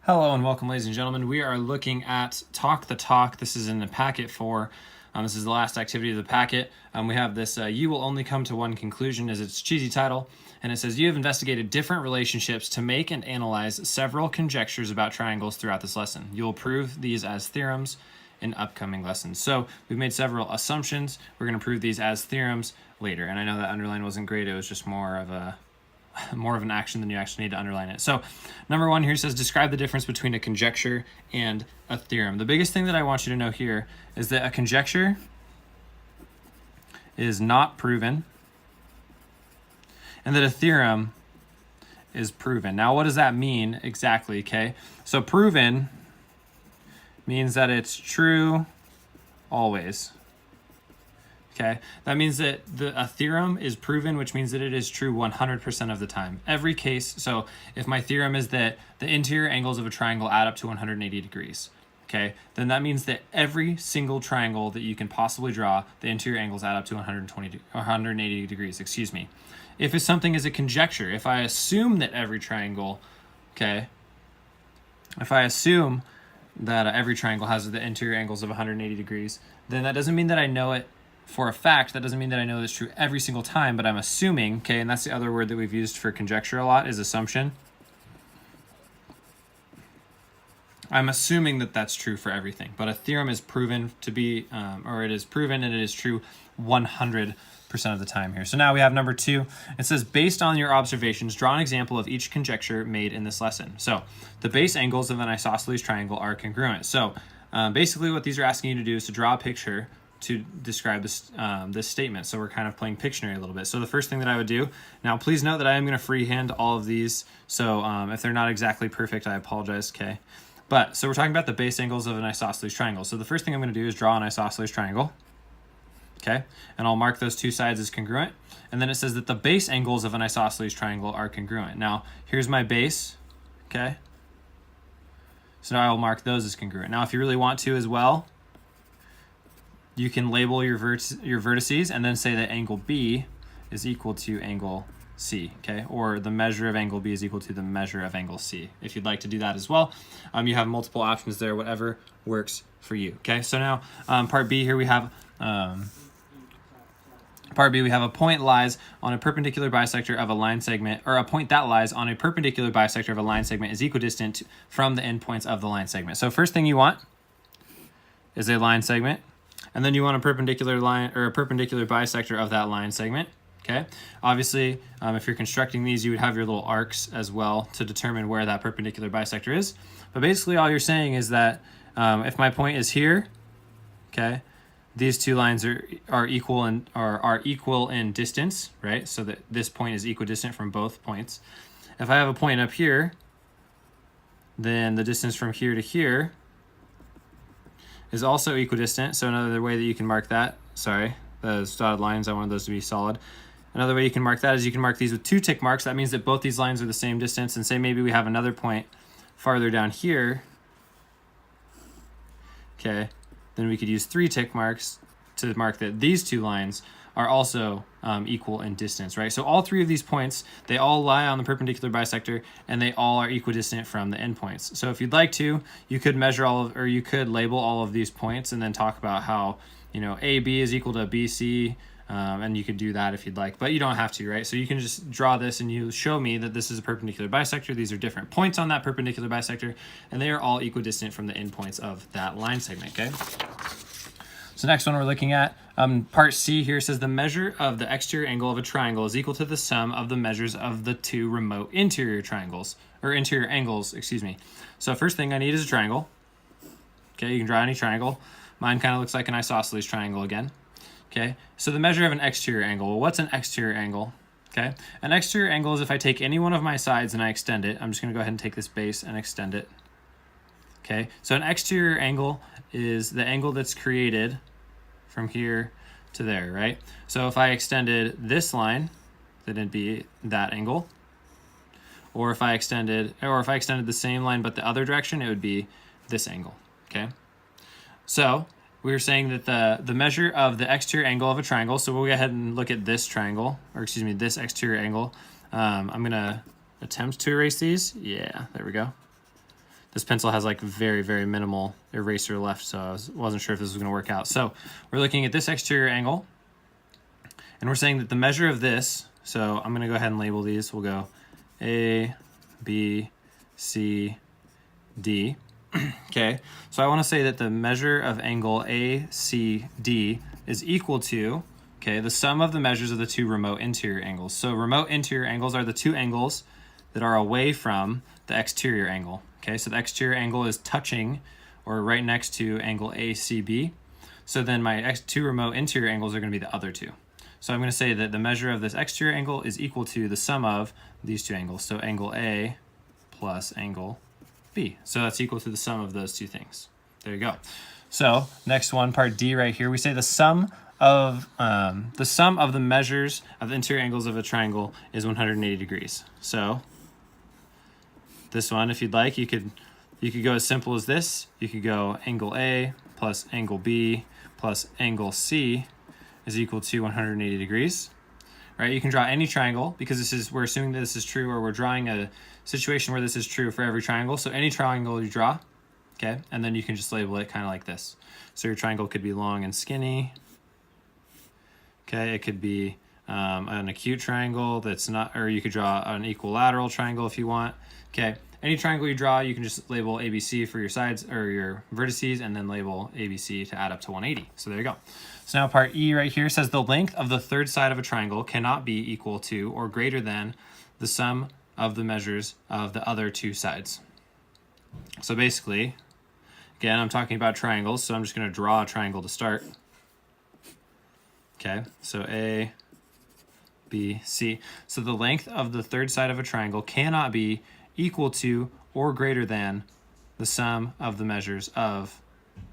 Hello and welcome, ladies and gentlemen. We are looking at Talk the Talk. This is in the packet 4. This is the last activity of the packet. We have this You Will Only Come to One Conclusion as its cheesy title. And it says, you have investigated different relationships to make and analyze several conjectures about triangles throughout this lesson. You will prove these as theorems in upcoming lessons. So we've made several assumptions. We're going to prove these as theorems later. And I know that underline wasn't great. It was just more of an action than you actually need to underline it. So number 1 here says, describe the difference between a conjecture and a theorem. The biggest thing that I want you to know here is that a conjecture is not proven and that a theorem is proven. Now, what does that mean exactly? Okay, so proven means that it's true always. Okay, that means that a theorem is proven, which means that it is true 100% of the time. Every case, so if my theorem is that the interior angles of a triangle add up to 180 degrees, okay, then that means that every single triangle that you can possibly draw, the interior angles add up to 180 degrees, excuse me. If something is a conjecture, if I assume that every triangle, okay, if I assume that every triangle has the interior angles of 180 degrees, then that doesn't mean that I know it for a fact. That doesn't mean that I know that's true every single time, but I'm assuming, okay, and that's the other word that we've used for conjecture a lot is assumption. I'm assuming that that's true for everything, but a theorem is proven to be, or it is proven and it is true 100% of the time here. So now we have number 2. It says, based on your observations, draw an example of each conjecture made in this lesson. So the base angles of an isosceles triangle are congruent. So basically what these are asking you to do is to draw a picture to describe this statement. So we're kind of playing Pictionary a little bit. So the first thing that I would do, now please note that I am going to freehand all of these. So if they're not exactly perfect, I apologize, okay? But, so we're talking about the base angles of an isosceles triangle. So the first thing I'm going to do is draw an isosceles triangle, okay? And I'll mark those two sides as congruent. And then it says that the base angles of an isosceles triangle are congruent. Now, here's my base, okay? So now I will mark those as congruent. Now, if you really want to as well, you can label your vertices and then say that angle B is equal to angle C, okay? Or the measure of angle B is equal to the measure of angle C. If you'd like to do that as well, you have multiple options there, whatever works for you, okay? So now part B here we have, a point lies on a perpendicular bisector of a line segment, or a point that lies on a perpendicular bisector of a line segment is equidistant from the endpoints of the line segment. So first thing you want is a line segment. And then you want a perpendicular line or a perpendicular bisector of that line segment, okay? Obviously, if you're constructing these, you would have your little arcs as well to determine where that perpendicular bisector is. But basically all you're saying is that if my point is here, okay, these two lines are equal in distance, right? So that this point is equidistant from both points. If I have a point up here, then the distance from here to here is also equidistant. So another way that you can mark that, sorry, those dotted lines, I wanted those to be solid. Another way you can mark that is you can mark these with 2 tick marks. That means that both these lines are the same distance, and say maybe we have another point farther down here, okay, then we could use 3 tick marks to mark that these 2 lines are also equal in distance, right? So all 3 of these points, they all lie on the perpendicular bisector and they all are equidistant from the endpoints. So if you'd like to, you could measure or you could label all of these points and then talk about how, you know, AB is equal to BC, and you could do that if you'd like, but you don't have to, right? So you can just draw this and you show me that this is a perpendicular bisector. These are different points on that perpendicular bisector, and they are all equidistant from the endpoints of that line segment, okay? So next one we're looking at, part C here says the measure of the exterior angle of a triangle is equal to the sum of the measures of the 2 remote interior triangles, or interior angles, excuse me. So first thing I need is a triangle. Okay, you can draw any triangle. Mine kind of looks like an isosceles triangle again. Okay, so the measure of an exterior angle. Well, what's an exterior angle? Okay, an exterior angle is if I take any one of my sides and I extend it. I'm just going to go ahead and take this base and extend it. Okay, so an exterior angle is the angle that's created from here to there, right? So if I extended this line, then it'd be that angle. Or if I extended the same line but the other direction, it would be this angle, okay? So we were saying that the measure of the exterior angle of a triangle, so we'll go ahead and look at this triangle, or excuse me, this exterior angle. I'm gonna attempt to erase these. Yeah, there we go. this pencil has like very, very minimal eraser left, so I wasn't sure if this was going to work out. So we're looking at this exterior angle, and we're saying that the measure of this, so I'm going to go ahead and label these. We'll go A, B, C, D. Okay, so I want to say that the measure of angle ACD is equal to, okay, the sum of the measures of the two remote interior angles. So remote interior angles are the two angles that are away from the exterior angle. Okay, so the exterior angle is touching or right next to angle ACB. So then my two remote interior angles are going to be the other two. So I'm going to say that the measure of this exterior angle is equal to the sum of these two angles. So angle A plus angle B. So that's equal to the sum of those two things. There you go. So next one, part D right here, we say the sum of the measures of the interior angles of a triangle is 180 degrees. So this one, if you'd like, you could go as simple as this. You could go angle A plus angle B plus angle C is equal to 180 degrees. Right? You can draw any triangle because we're assuming that this is true, or we're drawing a situation where this is true for every triangle. So any triangle you draw, okay, and then you can just label it kind of like this. So your triangle could be long and skinny. Okay, it could be an acute triangle that's not, or you could draw an equilateral triangle if you want. Okay, any triangle you draw, you can just label ABC for your sides or your vertices, and then label ABC to add up to 180. So there you go. So now part E right here says the length of the third side of a triangle cannot be equal to or greater than the sum of the measures of the other two sides. So basically, again, I'm talking about triangles, so I'm just going to draw a triangle to start. Okay, so A, B, C. So the length of the third side of a triangle cannot be equal to or greater than the sum of the measures of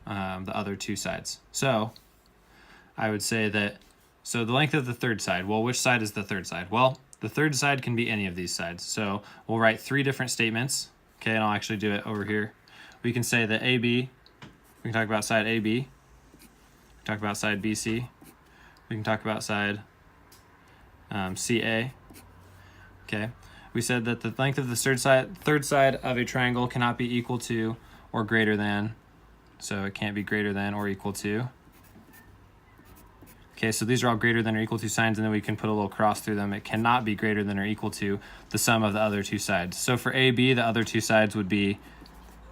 the other two sides. So I would say that, so the length of the third side, well, which side is the third side? Well, the third side can be any of these sides. So we'll write three different statements, okay, and I'll actually do it over here. We can say that AB, we can talk about side AB, we can talk about side BC, we can talk about side CA, okay. We said that the length of the third side of a triangle cannot be equal to or greater than, so it can't be greater than or equal to. Okay, so these are all greater than or equal to signs, and then we can put a little cross through them. It cannot be greater than or equal to the sum of the other two sides. So for AB, the other two sides would be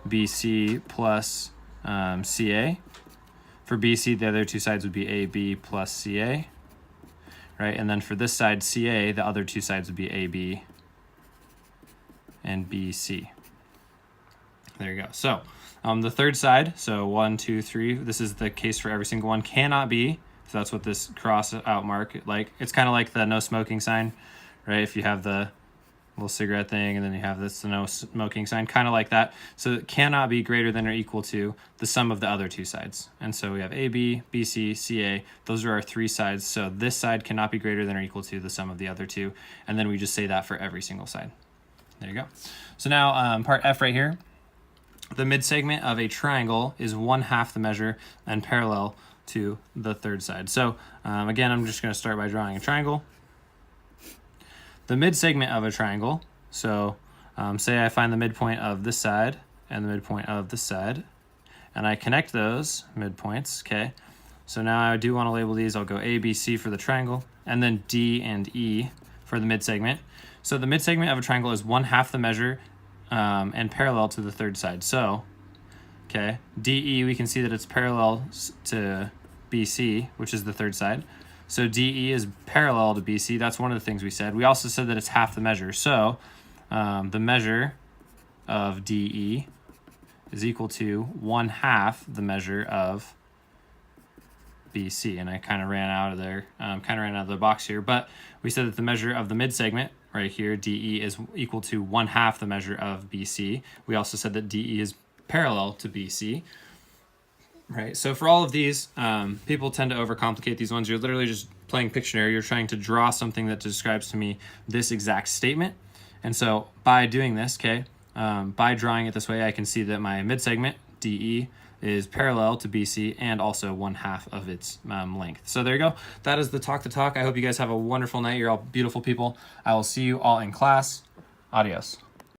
BC plus CA. For BC, the other two sides would be AB plus CA. Right, and then for this side, CA, the other two sides would be AB and BC. There you go. So the third side, so 1, 2, 3, this is the case for every single one, cannot be. So that's what this cross out mark, like, it's kind of like the no smoking sign, right? If you have the little cigarette thing and then you have this the no smoking sign, kind of like that. So it cannot be greater than or equal to the sum of the other two sides. And so we have AB, BC, CA. Those are our three sides. So this side cannot be greater than or equal to the sum of the other two. And then we just say that for every single side. There you go. So now part F right here. The midsegment of a triangle is 1/2 the measure and parallel to the third side. So again, I'm just going to start by drawing a triangle. The midsegment of a triangle, so say I find the midpoint of this side and the midpoint of this side, and I connect those midpoints, okay? So now I do want to label these. I'll go A, B, C for the triangle, and then D and E for the midsegment. So the midsegment of a triangle is 1/2 the measure and parallel to the third side. So, okay, DE, we can see that it's parallel to BC, which is the third side. So DE is parallel to BC. That's one of the things we said. We also said that it's half the measure. So the measure of DE is equal to 1/2 the measure of BC. And I kind of ran out of there, kind of ran out of the box here. But we said that the measure of the midsegment right here, DE, is equal to 1/2 the measure of BC. We also said that DE is parallel to BC. Right, so for all of these, people tend to overcomplicate these ones. You're literally just playing Pictionary. You're trying to draw something that describes to me this exact statement. And so by doing this, okay, by drawing it this way, I can see that my midsegment, DE, is parallel to BC and also 1/2 of its length. So there you go. That is the Talk the Talk. I hope you guys have a wonderful night. You're all beautiful people. I will see you all in class. Adios.